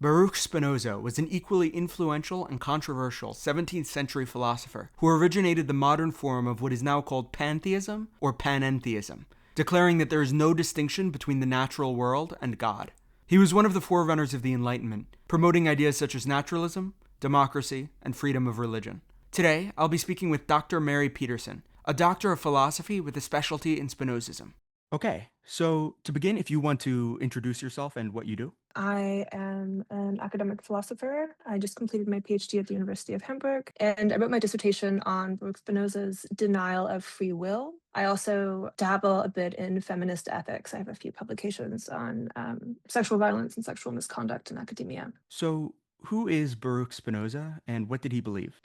Baruch Spinoza was an equally influential and controversial 17th century philosopher who originated the modern form of what is now called pantheism or panentheism, declaring that there is no distinction between the natural world and God. He was one of the forerunners of the Enlightenment, promoting ideas such as naturalism, democracy, and freedom of religion. Today, I'll be speaking with Dr. Mary Peterson, a doctor of philosophy with a specialty in Spinozism. Okay, so to begin, if you want to introduce yourself and what you do. I am an academic philosopher. I just completed my PhD at the University of Hamburg, and I wrote my dissertation on Baruch Spinoza's denial of free will. I also dabble a bit in feminist ethics. I have a few publications on sexual violence and sexual misconduct in academia. So, who is Baruch Spinoza and what did he believe?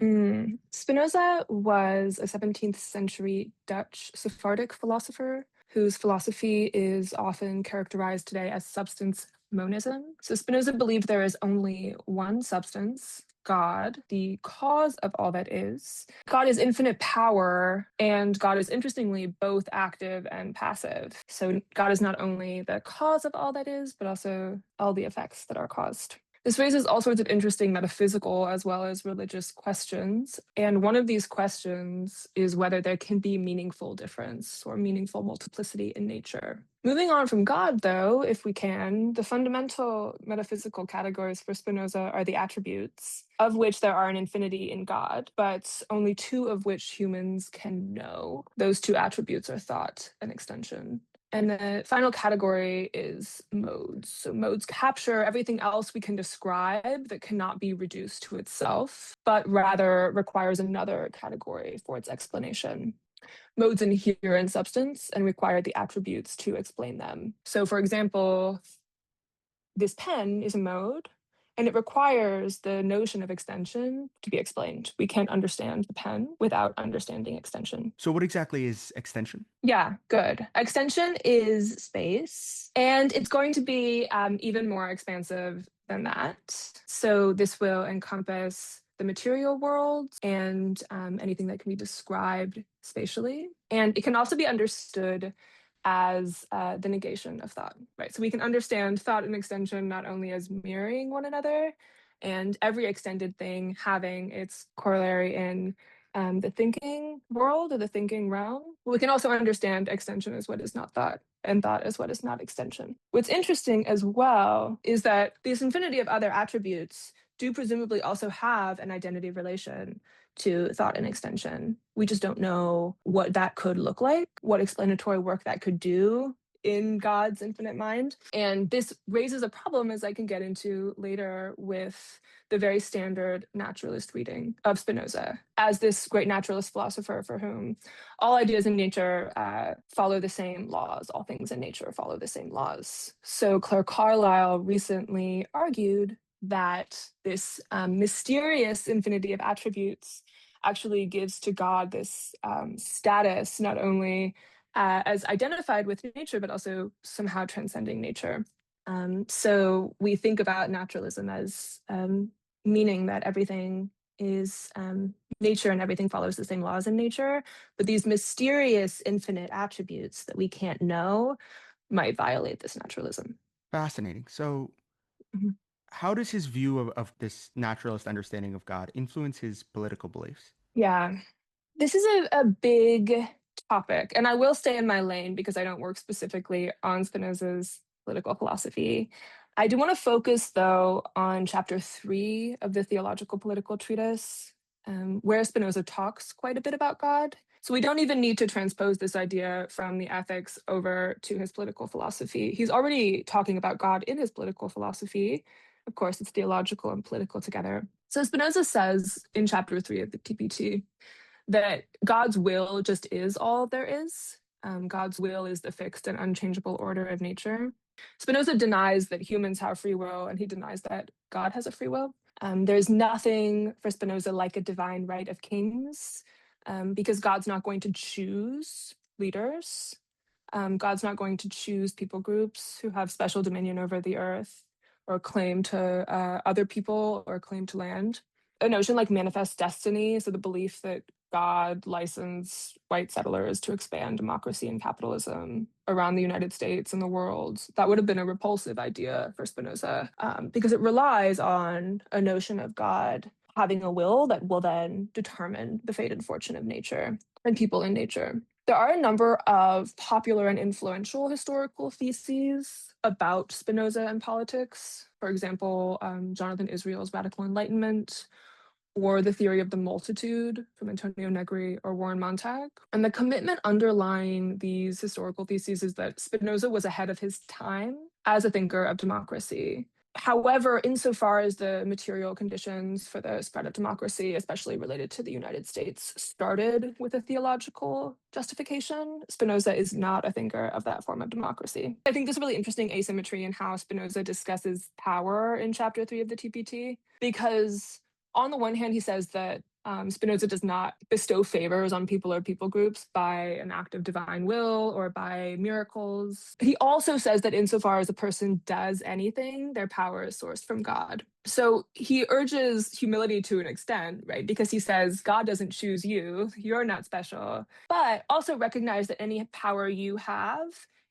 Spinoza was a 17th century Dutch Sephardic philosopher whose philosophy is often characterized today as substance monism. So Spinoza believed there is only one substance, God, the cause of all that is. God is infinite power, and God is interestingly both active and passive. So God is not only the cause of all that is, but also all the effects that are caused. This raises all sorts of interesting metaphysical as well as religious questions. And one of these questions is whether there can be meaningful difference or meaningful multiplicity in nature. Moving on from God, though, if we can, the fundamental metaphysical categories for Spinoza are the attributes, of which there are an infinity in God, but only two of which humans can know. Those two attributes are thought and extension. And the final category is modes. So modes capture everything else we can describe that cannot be reduced to itself, but rather requires another category for its explanation. Modes inhere in substance and require the attributes to explain them. So for example, this pen is a mode, and it requires the notion of extension to be explained. We can't understand the pen without understanding extension. So, what exactly is extension? Yeah, good. Extension is space, and it's going to be even more expansive than that. So this will encompass the material world and anything that can be described spatially. And it can also be understood as the negation of thought, right? So we can understand thought and extension not only as mirroring one another and every extended thing having its corollary in the thinking world or the thinking realm. We can also understand extension as what is not thought and thought as what is not extension. What's interesting as well is that this infinity of other attributes do presumably also have an identity relation to thought and extension. We just don't know what that could look like, what explanatory work that could do in God's infinite mind. And this raises a problem, as I can get into later, with the very standard naturalist reading of Spinoza as this great naturalist philosopher for whom all ideas in nature follow the same laws, all things in nature follow the same laws. So Claire Carlyle recently argued that this mysterious infinity of attributes actually gives to God this status, not only as identified with nature, but also somehow transcending nature. So we think about naturalism as meaning that everything is nature and everything follows the same laws in nature, but these mysterious infinite attributes that we can't know might violate this naturalism. Fascinating. So, how does his view of this naturalist understanding of God influence his political beliefs? Yeah, this is a big topic, and I will stay in my lane because I don't work specifically on Spinoza's political philosophy. I do want to focus, though, on chapter 3 of the Theological Political Treatise, where Spinoza talks quite a bit about God. So we don't even need to transpose this idea from the ethics over to his political philosophy. He's already talking about God in his political philosophy. Of course, it's theological and political together. So Spinoza says in chapter 3 of the TPT that God's will just is all there is. God's will is the fixed and unchangeable order of nature. Spinoza denies that humans have free will, and he denies that God has a free will. There's nothing for Spinoza like a divine right of kings, because God's not going to choose leaders. God's not going to choose people groups who have special dominion over the earth or claim to other people or claim to land. A notion like manifest destiny, so the belief that God licensed white settlers to expand democracy and capitalism around the United States and the world, that would have been a repulsive idea for Spinoza, because it relies on a notion of God having a will that will then determine the fate and fortune of nature and people in nature. There are a number of popular and influential historical theses about Spinoza and politics. For example, Jonathan Israel's Radical Enlightenment, or The Theory of the Multitude from Antonio Negri or Warren Montag. And the commitment underlying these historical theses is that Spinoza was ahead of his time as a thinker of democracy. However, insofar as the material conditions for the spread of democracy, especially related to the United States, started with a theological justification, Spinoza is not a thinker of that form of democracy. I think there's a really interesting asymmetry in how Spinoza discusses power in chapter 3 of the TPT, because on the one hand, he says that Spinoza does not bestow favors on people or people groups by an act of divine will or by miracles. He also says that insofar as a person does anything, their power is sourced from God. So he urges humility to an extent, right? Because he says, God doesn't choose you, you're not special, but also recognize that any power you have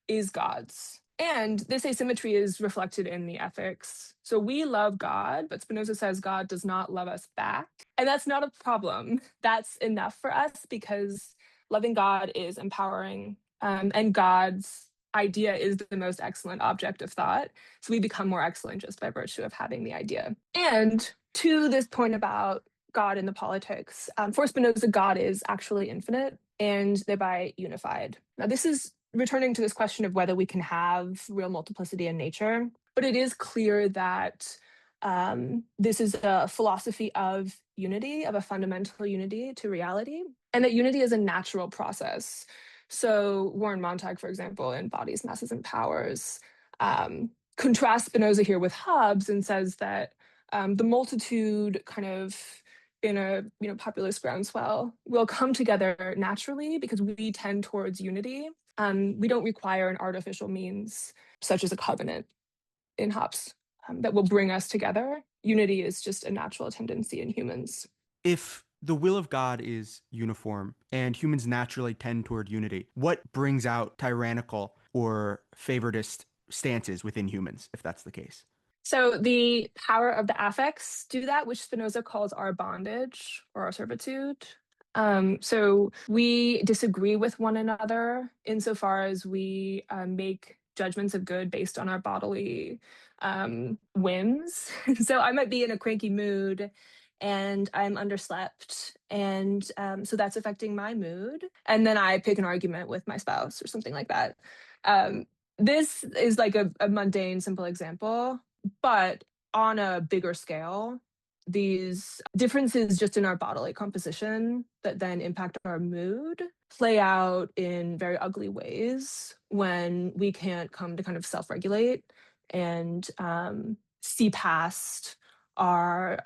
is God's. And this asymmetry is reflected in the ethics. So we love God, but Spinoza says God does not love us back. And that's not a problem. That's enough for us because loving God is empowering, and God's idea is the most excellent object of thought. So we become more excellent just by virtue of having the idea. And to this point about God in the politics, for Spinoza, God is actually infinite and thereby unified. Now, this is returning to this question of whether we can have real multiplicity in nature, but it is clear that this is a philosophy of unity, of a fundamental unity to reality, and that unity is a natural process. So Warren Montag, for example, in Bodies, Masses, and Powers, contrasts Spinoza here with Hobbes and says that the multitude kind of in a populist groundswell will come together naturally because we tend towards unity. We don't require an artificial means such as a covenant in Hobbes that will bring us together. Unity is just a natural tendency in humans. If the will of God is uniform and humans naturally tend toward unity, what brings out tyrannical or favoritist stances within humans, if that's the case? So the power of the affects do that, which Spinoza calls our bondage or our servitude. So we disagree with one another insofar as we make judgments of good based on our bodily whims. So I might be in a cranky mood and I'm underslept, and so that's affecting my mood. And then I pick an argument with my spouse or something like that. This is like a mundane, simple example, but on a bigger scale, these differences just in our bodily composition that then impact our mood play out in very ugly ways when we can't come to kind of self-regulate and see past our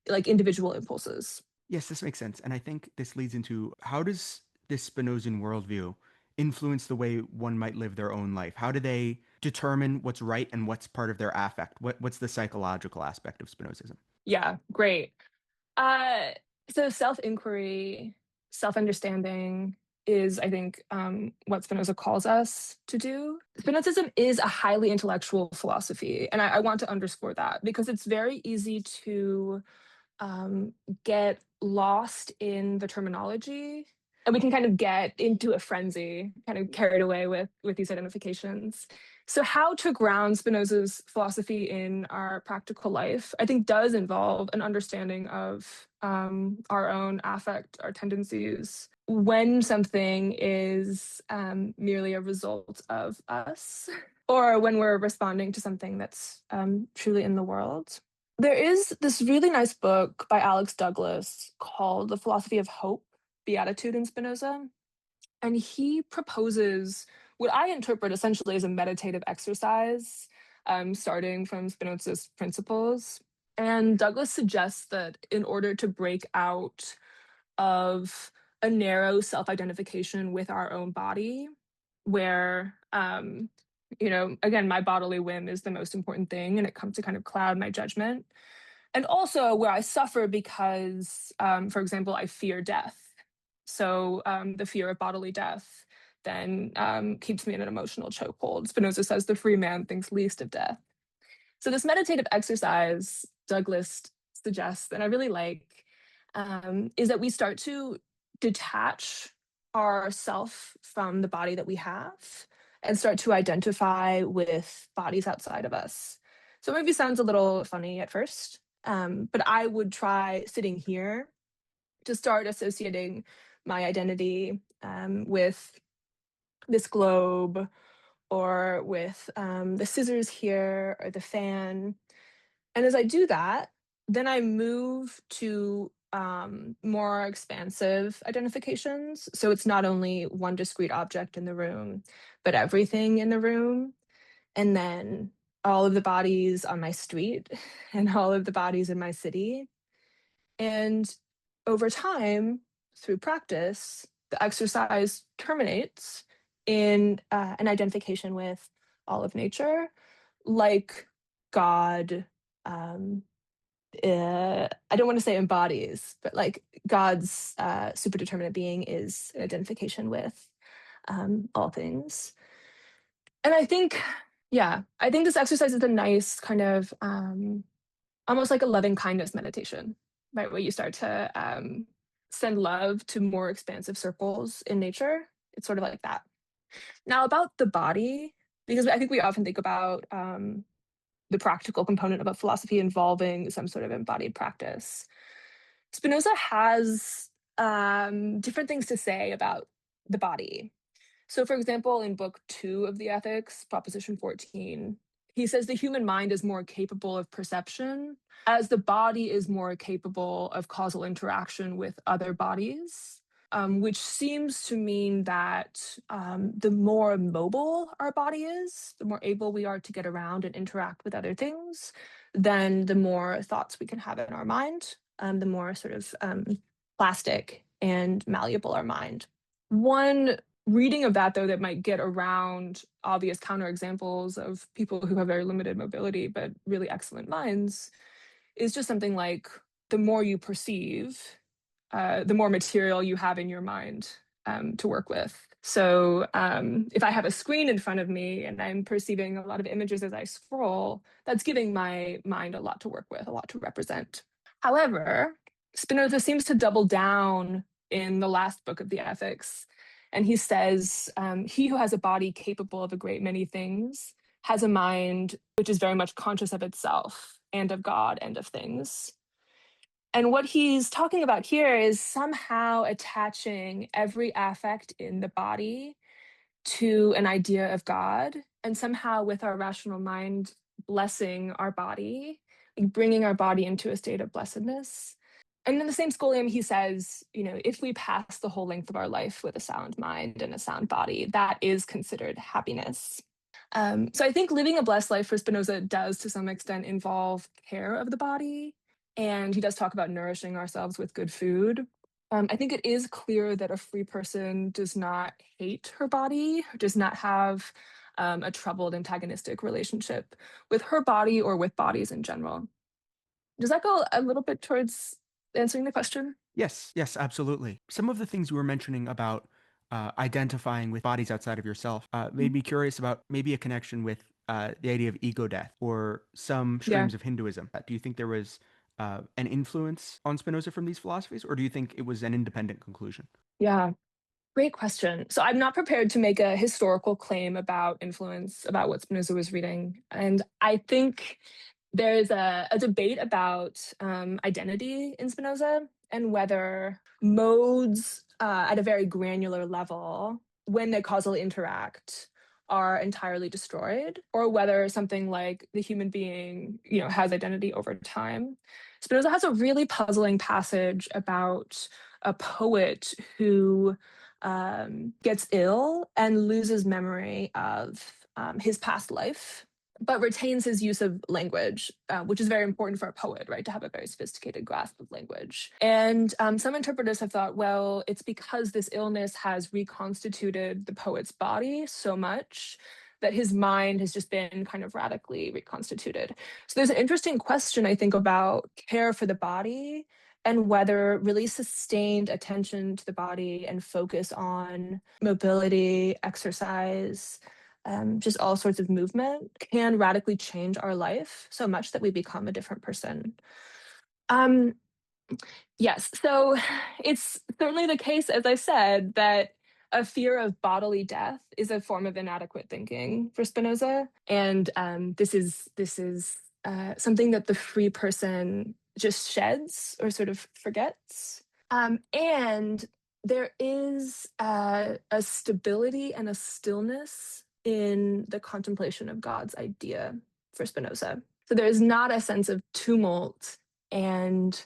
like individual impulses. Yes, this makes sense. And I think this leads into, how does this Spinozan worldview influence the way one might live their own life? How do they determine what's right and what's part of their affect? What's the psychological aspect of Spinozism? Yeah, great. So self-inquiry, self-understanding is, I think, what Spinoza calls us to do. Spinozism is a highly intellectual philosophy, and I want to underscore that because it's very easy to get lost in the terminology, and we can kind of get into a frenzy, kind of carried away with these identifications. So how to ground Spinoza's philosophy in our practical life, I think, does involve an understanding of our own affect, our tendencies, when something is merely a result of us, or when we're responding to something that's truly in the world. There is this really nice book by Alex Douglas called The Philosophy of Hope, Beatitude in Spinoza. And he proposes what I interpret essentially as a meditative exercise, starting from Spinoza's principles. And Douglas suggests that in order to break out of a narrow self-identification with our own body, where, again, my bodily whim is the most important thing, and it comes to kind of cloud my judgment. And also where I suffer because, for example, I fear death. So the fear of bodily death then keeps me in an emotional chokehold. Spinoza says the free man thinks least of death. So this meditative exercise, Douglas suggests, and I really like, is that we start to detach our self from the body that we have and start to identify with bodies outside of us. So it maybe sounds a little funny at first, but I would try sitting here to start associating my identity with this globe or with the scissors here or the fan. And as I do that, then I move to more expansive identifications. So it's not only one discrete object in the room, but everything in the room. And then all of the bodies on my street and all of the bodies in my city. And over time, through practice, the exercise terminates in an identification with all of nature, like God. I don't want to say embodies, but like God's superdeterminate being is an identification with all things. And I think, yeah, I think this exercise is a nice kind of almost like a loving kindness meditation, right? Where you start to send love to more expansive circles in nature. It's sort of like that. Now, about the body, because I think we often think about the practical component of a philosophy involving some sort of embodied practice. Spinoza has different things to say about the body. So, for example, in book 2 of the Ethics, Proposition 14, he says the human mind is more capable of perception as the body is more capable of causal interaction with other bodies, which seems to mean that the more mobile our body is, the more able we are to get around and interact with other things, then the more thoughts we can have in our mind, the more sort of plastic and malleable our mind. One reading of that, though, that might get around obvious counterexamples of people who have very limited mobility but really excellent minds is just something like the more you perceive, the more material you have in your mind to work with. So if I have a screen in front of me and I'm perceiving a lot of images as I scroll, that's giving my mind a lot to work with, a lot to represent. However, Spinoza seems to double down in the last book of the Ethics. And he says, he who has a body capable of a great many things has a mind which is very much conscious of itself and of God and of things. And what he's talking about here is somehow attaching every affect in the body to an idea of God, and somehow with our rational mind blessing our body, bringing our body into a state of blessedness. And in the same scholium, he says, if we pass the whole length of our life with a sound mind and a sound body, that is considered happiness. So I think living a blessed life for Spinoza does to some extent involve care of the body. And he does talk about nourishing ourselves with good food. I think it is clear that a free person does not hate her body, does not have a troubled antagonistic relationship with her body or with bodies in general. Does that go a little bit towards answering the question? Yes, absolutely. Some of the things you were mentioning about identifying with bodies outside of yourself made me curious about maybe a connection with the idea of ego death or some Yeah. streams of Hinduism. Do you think there was an influence on Spinoza from these philosophies, or do you think it was an independent conclusion? Yeah. Great question. So I'm not prepared to make a historical claim about influence, about what Spinoza was reading. And I think there's a debate about identity in Spinoza and whether modes at a very granular level, when they causally interact, are entirely destroyed, or whether something like the human being, has identity over time. Spinoza has a really puzzling passage about a poet who gets ill and loses memory of his past life, but retains his use of language, which is very important for a poet, right? To have a very sophisticated grasp of language. And some interpreters have thought, well, it's because this illness has reconstituted the poet's body so much that his mind has just been kind of radically reconstituted. So there's an interesting question, I think, about care for the body and whether really sustained attention to the body and focus on mobility, exercise, just all sorts of movement can radically change our life so much that we become a different person. Yes, so it's certainly the case, as I said, that a fear of bodily death is a form of inadequate thinking for Spinoza, and this is something that the free person just sheds or sort of forgets. And there is a stability and a stillness in the contemplation of God's idea for Spinoza. So there is not a sense of tumult and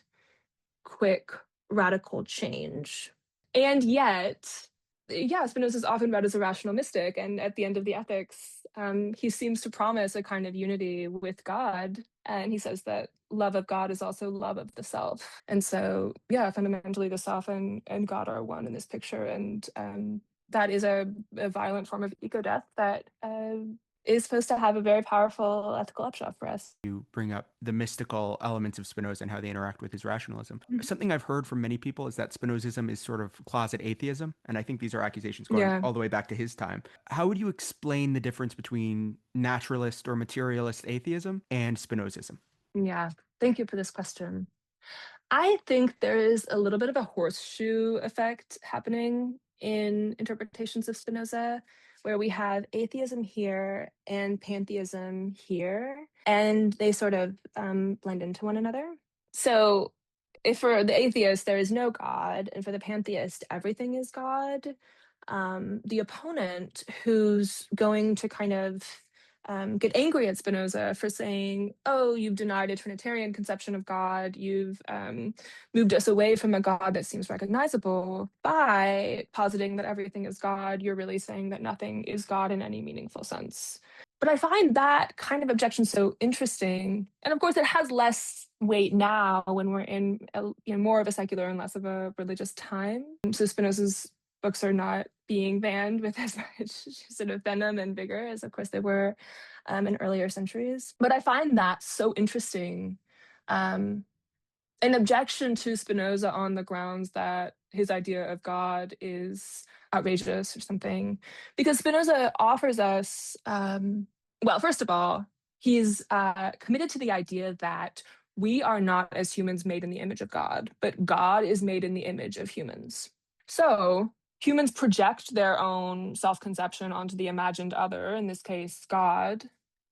quick, radical change. And yet, yeah, Spinoza is often read as a rational mystic. And at the end of the Ethics, he seems to promise a kind of unity with God. And he says that love of God is also love of the self. And so, yeah, fundamentally, the self and God are one in this picture. And that is a violent form of eco-death that is supposed to have a very powerful ethical upshot for us. You bring up the mystical elements of Spinoza and how they interact with his rationalism. Something I've heard from many people is that Spinozism is sort of closet atheism, and I think these are accusations going all the way back to his time. How would you explain the difference between naturalist or materialist atheism and Spinozism? Yeah, thank you for this question. I think there is a little bit of a horseshoe effect happening in interpretations of Spinoza, where we have atheism here and pantheism here, and they sort of blend into one another. So if for the atheist, there is no God, and for the pantheist, everything is God, the opponent who's going to kind of get angry at Spinoza for saying, oh, you've denied a Trinitarian conception of God, you've moved us away from a God that seems recognizable. By positing that everything is God, you're really saying that nothing is God in any meaningful sense. But I find that kind of objection so interesting. And of course, it has less weight now when we're in more of a secular and less of a religious time. So Spinoza's books are not being banned with as much sort of venom and vigor as, of course, they were in earlier centuries. But I find that so interesting. An objection to Spinoza on the grounds that his idea of God is outrageous or something, because Spinoza offers us, well, first of all, he's committed to the idea that we are not as humans made in the image of God, but God is made in the image of humans. So humans project their own self-conception onto the imagined other, in this case, God.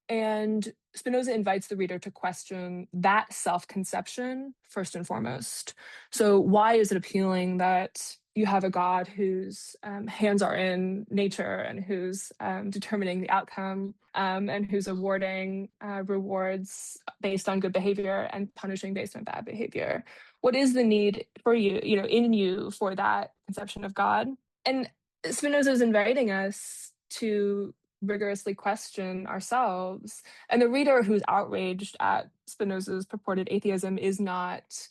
And Spinoza invites the reader to question that self-conception first and foremost. So why is it appealing that you have a God whose hands are in nature and who's determining the outcome and who's awarding rewards based on good behavior and punishing based on bad behavior? What is the need for you, in you for that conception of God? And Spinoza is inviting us to rigorously question ourselves. And the reader who's outraged at Spinoza's purported atheism is not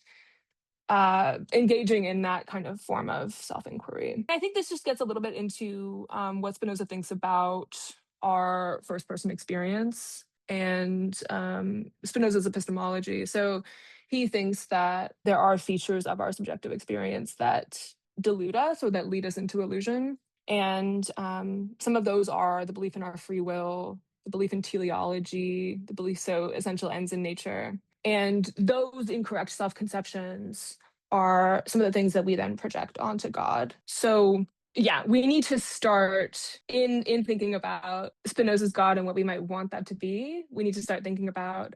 engaging in that kind of form of self-inquiry. I think this just gets a little bit into what Spinoza thinks about our first-person experience and Spinoza's epistemology. So he thinks that there are features of our subjective experience that delude us or that lead us into illusion. And some of those are the belief in our free will, the belief in teleology, the belief so essential ends in nature. And those incorrect self-conceptions are some of the things that we then project onto God. So yeah, we need to start in thinking about Spinoza's God and what we might want that to be. We need to start thinking about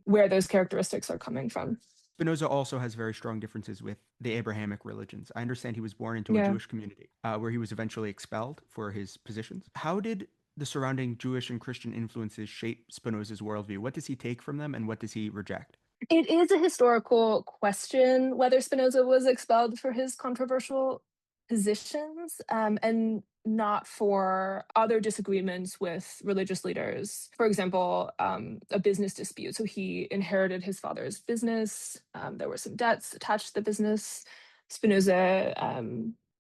where those characteristics are coming from. Spinoza also has very strong differences with the Abrahamic religions. I understand he was born into a Jewish community where he was eventually expelled for his positions. How did the surrounding Jewish and Christian influences shape Spinoza's worldview? What does he take from them and what does he reject? It is a historical question whether Spinoza was expelled for his controversial positions and not for other disagreements with religious leaders. For example, a business dispute. So he inherited his father's business. There were some debts attached to the business. Spinoza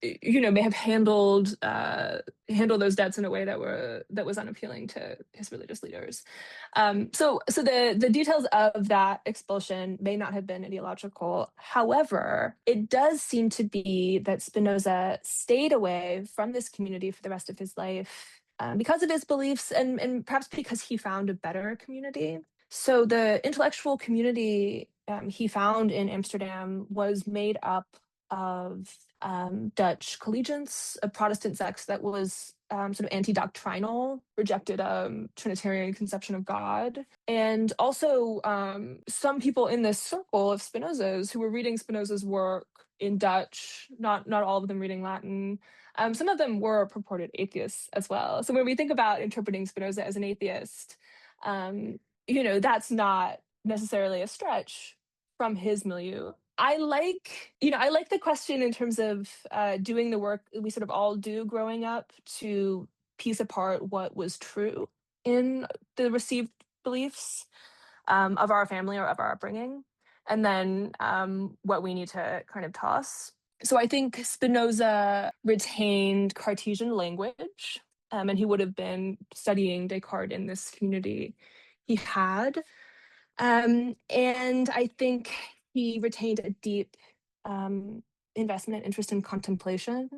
may have handled those debts in a way that was unappealing to his religious leaders. So the details of that expulsion may not have been ideological. However, it does seem to be that Spinoza stayed away from this community for the rest of his life because of his beliefs, and perhaps because he found a better community. So the intellectual community he found in Amsterdam was made up of Dutch collegians, a Protestant sect that was sort of anti-doctrinal, rejected Trinitarian conception of God. And also some people in this circle of Spinoza's who were reading Spinoza's work in Dutch, not all of them reading Latin. Some of them were purported atheists as well. So when we think about interpreting Spinoza as an atheist, that's not necessarily a stretch from his milieu. I like the question in terms of doing the work we sort of all do growing up to piece apart what was true in the received beliefs of our family or of our upbringing, and then what we need to kind of toss. So I think Spinoza retained Cartesian language, and he would have been studying Descartes in this community he had. And I think he retained a deep investment and interest in contemplation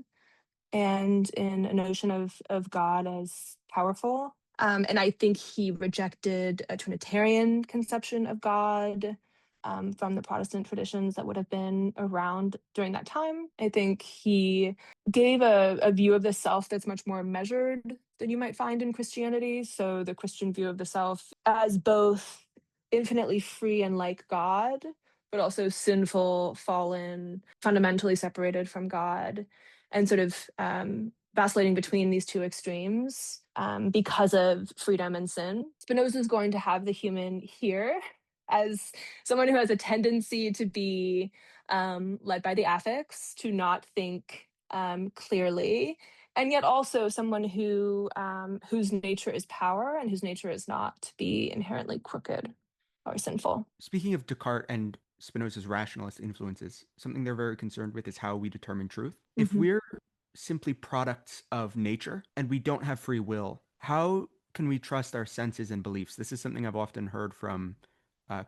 and in a notion of God as powerful. And I think he rejected a Trinitarian conception of God from the Protestant traditions that would have been around during that time. I think he gave a view of the self that's much more measured than you might find in Christianity. So the Christian view of the self as both infinitely free and like God, but also sinful, fallen, fundamentally separated from God, and sort of vacillating between these two extremes because of freedom and sin. Spinoza is going to have the human here as someone who has a tendency to be led by the affects, to not think clearly, and yet also someone whose nature is power and whose nature is not to be inherently crooked or sinful. Speaking of Descartes and Spinoza's rationalist influences, something they're very concerned with is how we determine truth. Mm-hmm. If we're simply products of nature and we don't have free will, how can we trust our senses and beliefs? This is something I've often heard from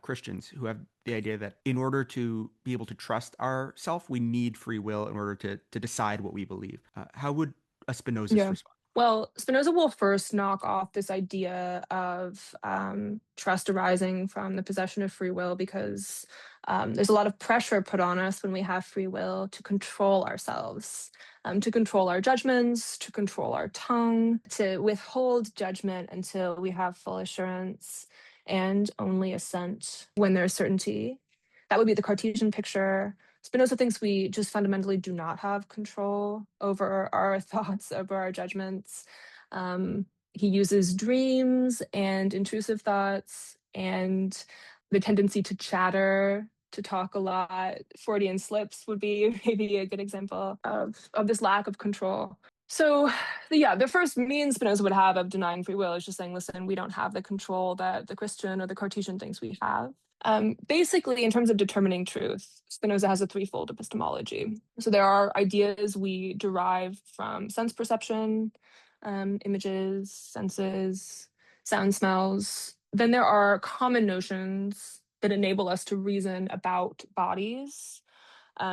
Christians who have the idea that in order to be able to trust ourself, we need free will in order to decide what we believe. How would a Spinozist respond? Well, Spinoza will first knock off this idea of trust arising from the possession of free will, because there's a lot of pressure put on us when we have free will to control ourselves, to control our judgments, to control our tongue, to withhold judgment until we have full assurance, and only assent when there's certainty. That would be the Cartesian picture. Spinoza thinks we just fundamentally do not have control over our thoughts, over our judgments. He uses dreams and intrusive thoughts and the tendency to chatter, to talk a lot. Freudian slips would be maybe a good example of this lack of control. So the first means Spinoza would have of denying free will is just saying, listen, we don't have the control that the Christian or the Cartesian thinks we have. Basically, in terms of determining truth, Spinoza has a threefold epistemology. So there are ideas we derive from sense perception, images, senses, sound, smells. Then there are common notions that enable us to reason about bodies.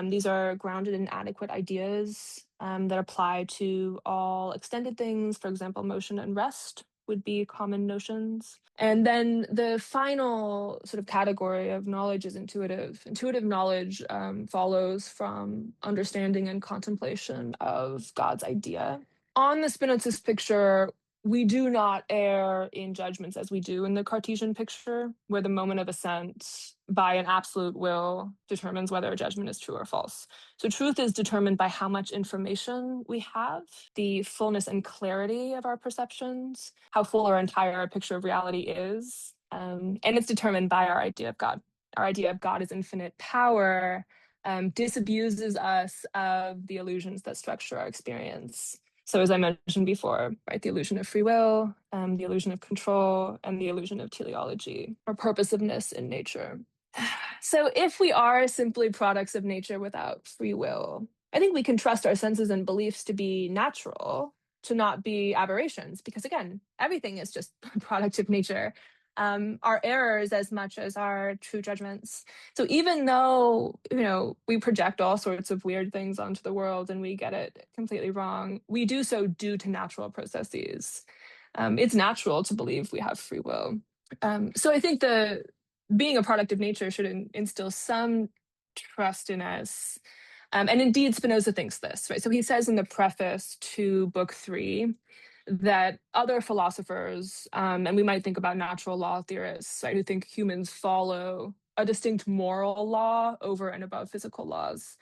These are grounded in adequate ideas that apply to all extended things. For example, motion and rest would be common notions. And then the final sort of category of knowledge is intuitive. Intuitive knowledge follows from understanding and contemplation of God's idea. On the Spinozist picture, we do not err in judgments as we do in the Cartesian picture, where the moment of assent by an absolute will determines whether a judgment is true or false. So truth is determined by how much information we have, the fullness and clarity of our perceptions, how full our entire picture of reality is. And it's determined by our idea of God. Our idea of God as infinite power disabuses us of the illusions that structure our experience. So as I mentioned before, right, the illusion of free will, the illusion of control, and the illusion of teleology, or purposiveness in nature. So if we are simply products of nature without free will, I think we can trust our senses and beliefs to be natural, to not be aberrations, because again, everything is just a product of nature. Our errors as much as our true judgments. So even though, we project all sorts of weird things onto the world and we get it completely wrong, we do so due to natural processes. It's natural to believe we have free will. So I think being a product of nature should instill some trust in us. And indeed, Spinoza thinks this, right? So he says in the preface to Book 3 that other philosophers, and we might think about natural law theorists, right, who think humans follow a distinct moral law over and above physical laws.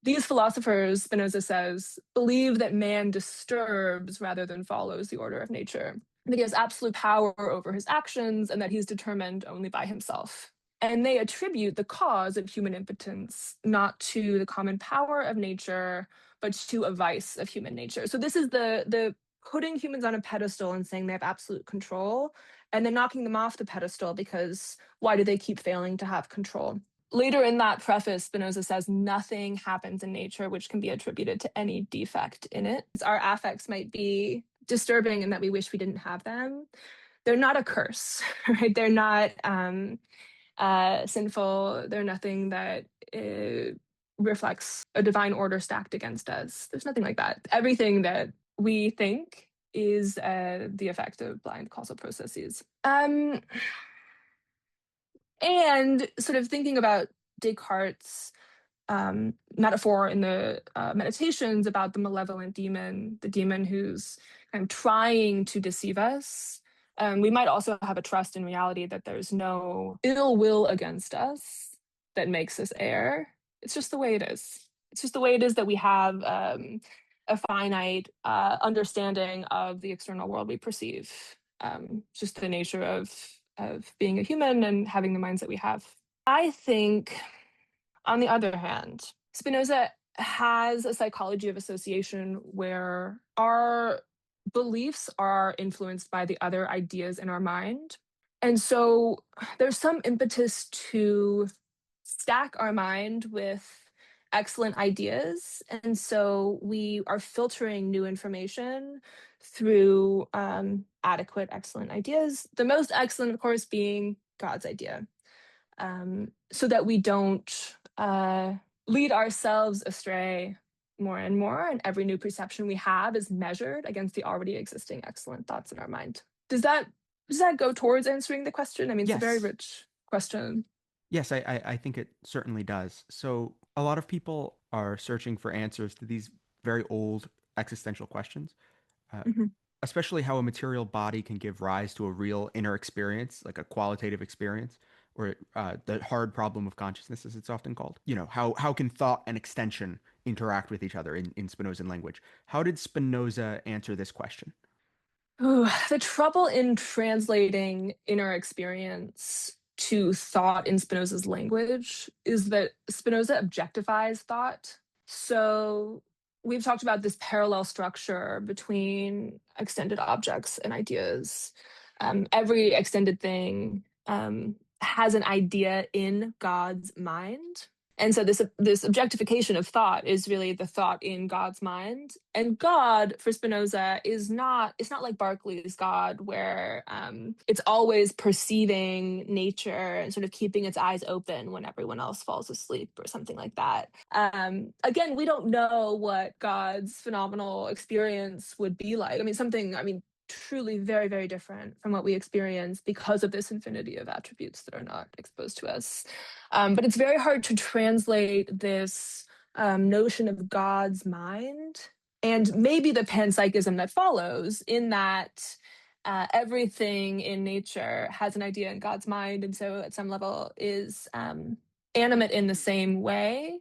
These philosophers, Spinoza says, believe that man disturbs rather than follows the order of nature, that he has absolute power over his actions and that he's determined only by himself. And they attribute the cause of human impotence not to the common power of nature, but to a vice of human nature. So this is the putting humans on a pedestal and saying they have absolute control, and then knocking them off the pedestal because why do they keep failing to have control? Later in that preface, Spinoza says nothing happens in nature which can be attributed to any defect in it. Our affects might be disturbing in that we wish we didn't have them. They're not a curse, right? They're not sinful. They're nothing that reflects a divine order stacked against us. There's nothing like that. Everything that we think is the effect of blind causal processes. And sort of thinking about Descartes' metaphor in the Meditations about the malevolent demon, the demon who's kind of trying to deceive us. We might also have a trust in reality that there's no ill will against us that makes us err. It's just the way it is. It's just the way it is that we have a finite understanding of the external world we perceive. Just the nature of being a human and having the minds that we have. I think, on the other hand, Spinoza has a psychology of association where our beliefs are influenced by the other ideas in our mind. And so there's some impetus to stack our mind with excellent ideas. And so we are filtering new information through adequate, excellent ideas. The most excellent, of course, being God's idea, so that we don't lead ourselves astray more and more, and every new perception we have is measured against the already existing excellent thoughts in our mind. Does that go towards answering the question? I mean, it's a very rich question. Yes, I think it certainly does. So a lot of people are searching for answers to these very old existential questions, especially how a material body can give rise to a real inner experience, like a qualitative experience, or the hard problem of consciousness, as it's often called. How can thought and extension interact with each other in Spinozan language? How did Spinoza answer this question? Ooh, the trouble in translating inner experience to thought in Spinoza's language is that Spinoza objectifies thought. So we've talked about this parallel structure between extended objects and ideas. Every extended thing has an idea in God's mind. And so this objectification of thought is really the thought in God's mind. And God, for Spinoza, it's not like Berkeley's God, where it's always perceiving nature and sort of keeping its eyes open when everyone else falls asleep or something like that. Again, we don't know what God's phenomenal experience would be like. Truly very, very different from what we experience because of this infinity of attributes that are not exposed to us. But it's very hard to translate this notion of God's mind and maybe the panpsychism that follows, in that everything in nature has an idea in God's mind, and so at some level is animate in the same way.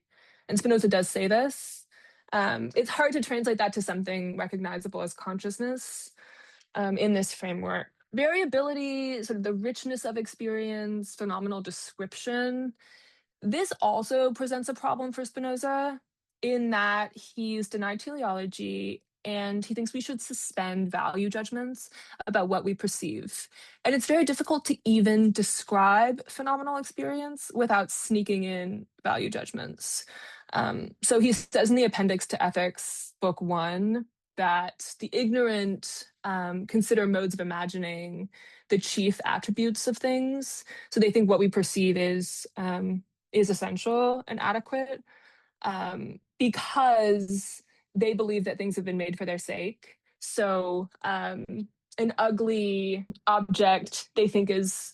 And Spinoza does say this. It's hard to translate that to something recognizable as consciousness in this framework. Variability, sort of the richness of experience, phenomenal description. This also presents a problem for Spinoza in that he's denied teleology and he thinks we should suspend value judgments about what we perceive. And it's very difficult to even describe phenomenal experience without sneaking in value judgments. So he says in the appendix to Ethics, Book 1, that the ignorant consider modes of imagining the chief attributes of things. So they think what we perceive is essential and adequate, because they believe that things have been made for their sake. So an ugly object they think is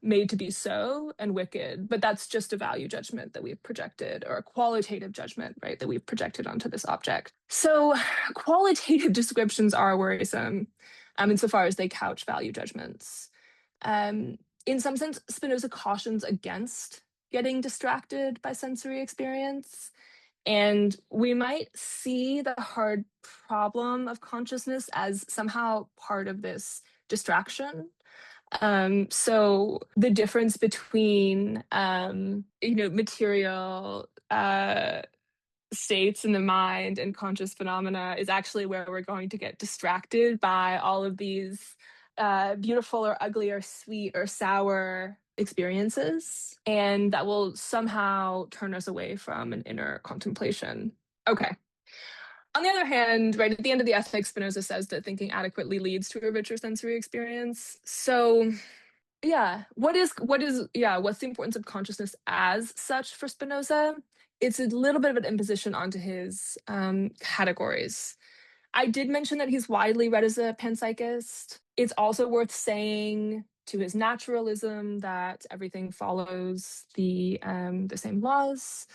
made to be so and wicked, but that's just a value judgment that we've projected, or a qualitative judgment, right, that we've projected onto this object. So qualitative descriptions are worrisome insofar as they couch value judgments. In some sense, Spinoza cautions against getting distracted by sensory experience. And we might see the hard problem of consciousness as somehow part of this distraction. So the difference between, material states in the mind and conscious phenomena is actually where we're going to get distracted by all of these beautiful or ugly or sweet or sour experiences, and that will somehow turn us away from an inner contemplation. Okay. On the other hand, right at the end of the Ethics, Spinoza says that thinking adequately leads to a richer sensory experience. So what's the importance of consciousness as such for Spinoza? It's a little bit of an imposition onto his categories. I did mention that he's widely read as a panpsychist. It's also worth saying to his naturalism that everything follows the same laws,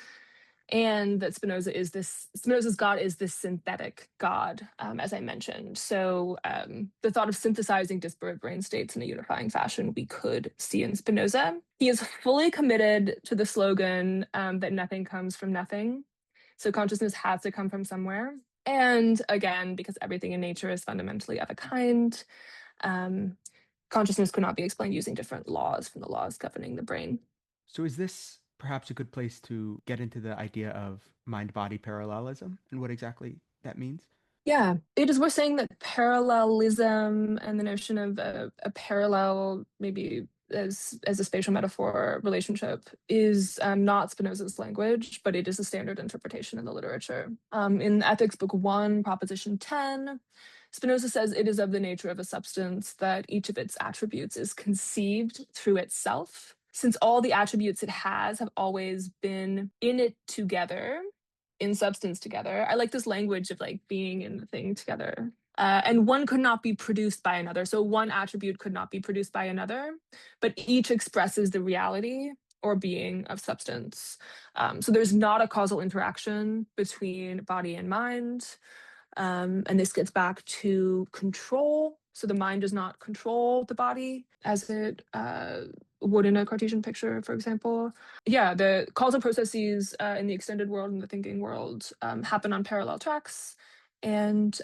and that Spinoza's God is this synthetic God, as I mentioned. So the thought of synthesizing disparate brain states in a unifying fashion we could see in Spinoza. He is fully committed to the slogan that nothing comes from nothing. So consciousness has to come from somewhere. And again, because everything in nature is fundamentally of a kind, consciousness could not be explained using different laws from the laws governing the brain. So is this perhaps a good place to get into the idea of mind-body parallelism and what exactly that means? Yeah, it is worth saying that parallelism and the notion of a parallel, maybe as a spatial metaphor relationship, is not Spinoza's language, but it is a standard interpretation in the literature. In Ethics Book 1, Proposition 10, Spinoza says it is of the nature of a substance that each of its attributes is conceived through itself, since all the attributes it has have always been in it together, in substance together. I like this language of like being in the thing together. And one could not be produced by another. So one attribute could not be produced by another, but each expresses the reality or being of substance. So there's not a causal interaction between body and mind. And this gets back to control. So the mind does not control the body as it would in a Cartesian picture, for example. Yeah, the causal processes in the extended world and the thinking world happen on parallel tracks, and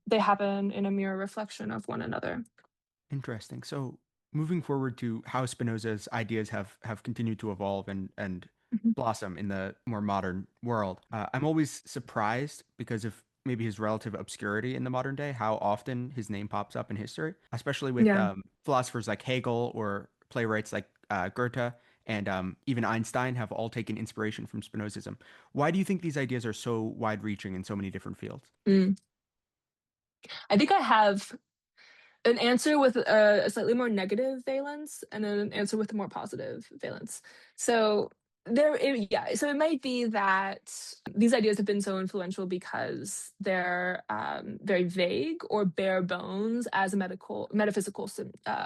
they happen in a mirror reflection of one another. Interesting. So moving forward to how Spinoza's ideas have continued to evolve and blossom in the more modern world, I'm always surprised because of maybe his relative obscurity in the modern day, how often his name pops up in history, especially with philosophers like Hegel or playwrights like Goethe and even Einstein have all taken inspiration from Spinozism. Why do you think these ideas are so wide-reaching in so many different fields? I think I have an answer with a slightly more negative valence and an answer with a more positive valence. So it might be that these ideas have been so influential because they're very vague or bare bones as a metaphysical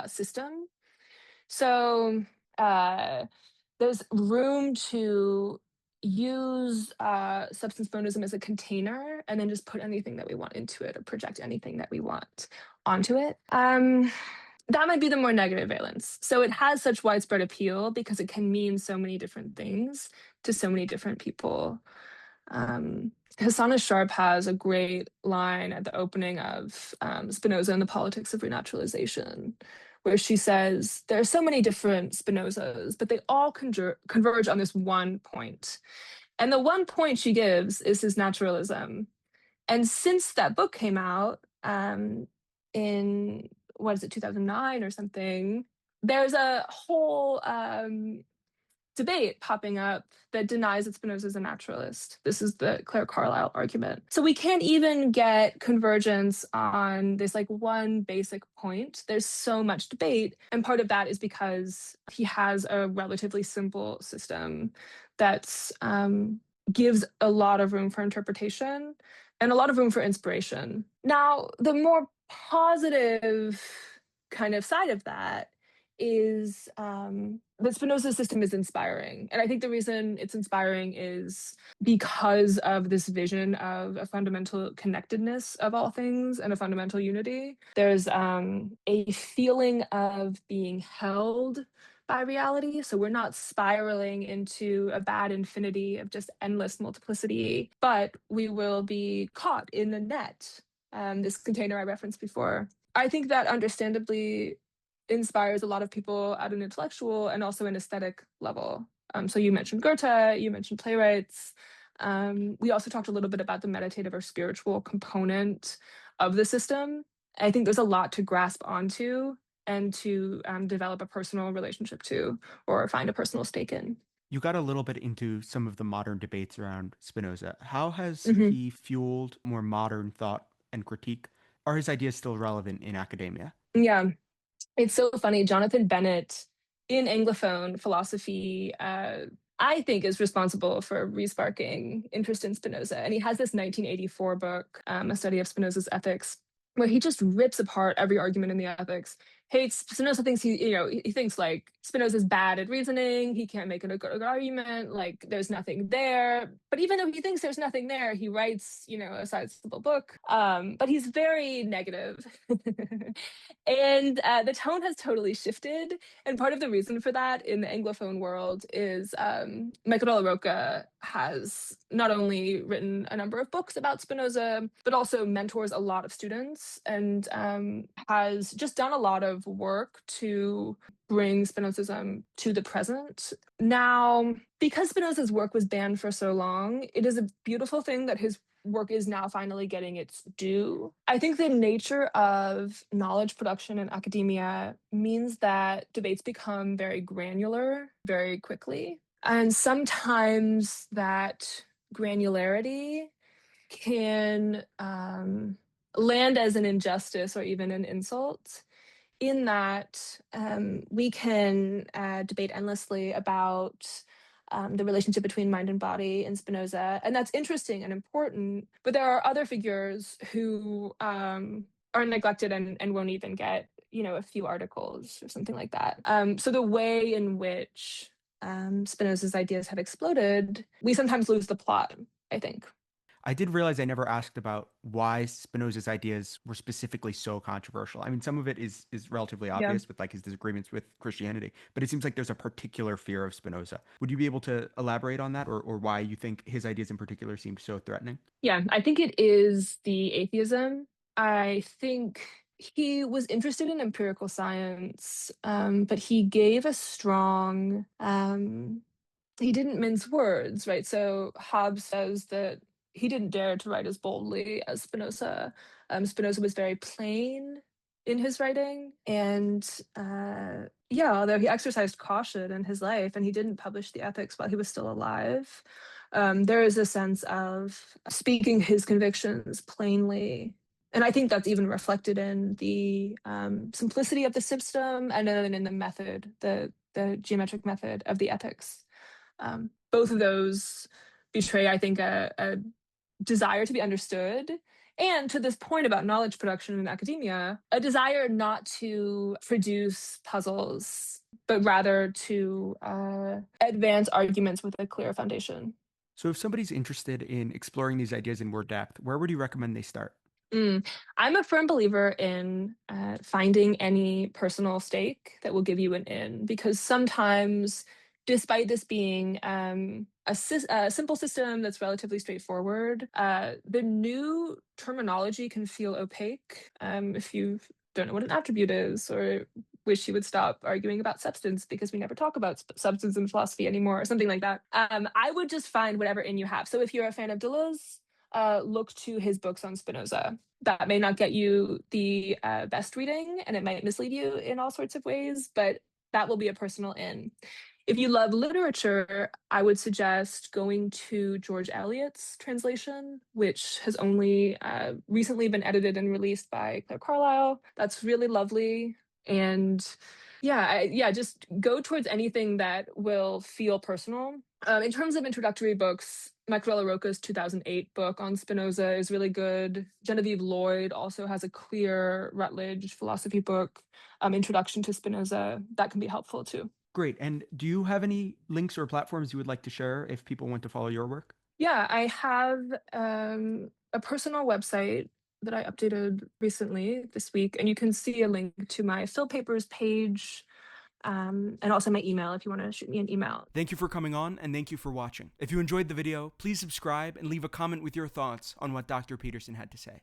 system. So there's room to use substance monism as a container and then just put anything that we want into it or project anything that we want onto it. That might be the more negative valence. So it has such widespread appeal because it can mean so many different things to so many different people. Hassana Sharp has a great line at the opening of Spinoza and the Politics of Renaturalization, where she says, there are so many different Spinozas, but they all converge on this one point. And the one point she gives is his naturalism. And since that book came out in, what is it, 2009 or something, there's a whole debate popping up that denies that Spinoza is a naturalist. This is the Claire Carlyle argument. So we can't even get convergence on this like one basic point. There's so much debate. And part of that is because he has a relatively simple system that's gives a lot of room for interpretation and a lot of room for inspiration. Now, the more positive kind of side of that is that Spinoza's system is inspiring. And I think the reason it's inspiring is because of this vision of a fundamental connectedness of all things and a fundamental unity. There's a feeling of being held by reality. So we're not spiraling into a bad infinity of just endless multiplicity, but we will be caught in the net. This container I referenced before. I think that understandably inspires a lot of people at an intellectual and also an aesthetic level. So you mentioned Goethe, you mentioned playwrights. We also talked a little bit about the meditative or spiritual component of the system. I think there's a lot to grasp onto and to develop a personal relationship to or find a personal stake in. You got a little bit into some of the modern debates around Spinoza. How has Mm-hmm. he fueled more modern thought and critique? Are his ideas still relevant in academia? Yeah. It's so funny. Jonathan Bennett in Anglophone philosophy, I think, is responsible for resparking interest in Spinoza. And he has this 1984 book, A Study of Spinoza's Ethics, where he just rips apart every argument in the ethics. Hates Spinoza, thinks he thinks like Spinoza's bad at reasoning. He can't make a good argument. Like there's nothing there. But even though he thinks there's nothing there, he writes, a sizable book. But he's very negative. And the tone has totally shifted. And part of the reason for that in the Anglophone world is Michael Della Rocca has not only written a number of books about Spinoza, but also mentors a lot of students and has just done a lot of work to bring Spinozism to the present. Now, because Spinoza's work was banned for so long, it is a beautiful thing that his work is now finally getting its due. I think the nature of knowledge production in academia means that debates become very granular very quickly. And sometimes that granularity can land as an injustice or even an insult, in that we can debate endlessly about the relationship between mind and body in Spinoza. And that's interesting and important. But there are other figures who are neglected and won't even get, a few articles or something like that. So the way in which Spinoza's ideas have exploded, we sometimes lose the plot, I think. I did realize I never asked about why Spinoza's ideas were specifically so controversial. I mean, some of it is relatively obvious with like his disagreements with Christianity, but it seems like there's a particular fear of Spinoza. Would you be able to elaborate on that or why you think his ideas in particular seemed so threatening? Yeah, I think it is the atheism. I think he was interested in empirical science, but he gave a strong, he didn't mince words, right? So Hobbes says that he didn't dare to write as boldly as Spinoza. Spinoza was very plain in his writing. And although he exercised caution in his life and he didn't publish the ethics while he was still alive, there is a sense of speaking his convictions plainly. And I think that's even reflected in the simplicity of the system and then in the method, the geometric method of the ethics. Both of those betray, I think, a desire to be understood. And to this point about knowledge production in academia, a desire not to produce puzzles, but rather to advance arguments with a clear foundation. So if somebody's interested in exploring these ideas in more depth, where would you recommend they start? I'm a firm believer in finding any personal stake that will give you an in, because sometimes, despite this being a simple system that's relatively straightforward, the new terminology can feel opaque if you don't know what an attribute is, or wish you would stop arguing about substance because we never talk about substance in philosophy anymore, or something like that. I would just find whatever in you have. So if you're a fan of Deleuze, look to his books on Spinoza. That may not get you the best reading, and it might mislead you in all sorts of ways, but that will be a personal in. If you love literature, I would suggest going to George Eliot's translation, which has only recently been edited and released by Claire Carlyle. That's really lovely. And just go towards anything that will feel personal. In terms of introductory books, Mike Rocca's 2008 book on Spinoza is really good. Genevieve Lloyd also has a clear Routledge philosophy book, Introduction to Spinoza. That can be helpful too. Great. And do you have any links or platforms you would like to share if people want to follow your work? Yeah, I have a personal website that I updated recently this week, and you can see a link to my Phil Papers page, and also my email if you want to shoot me an email. Thank you for coming on, and thank you for watching. If you enjoyed the video, please subscribe and leave a comment with your thoughts on what Dr. Peterson had to say.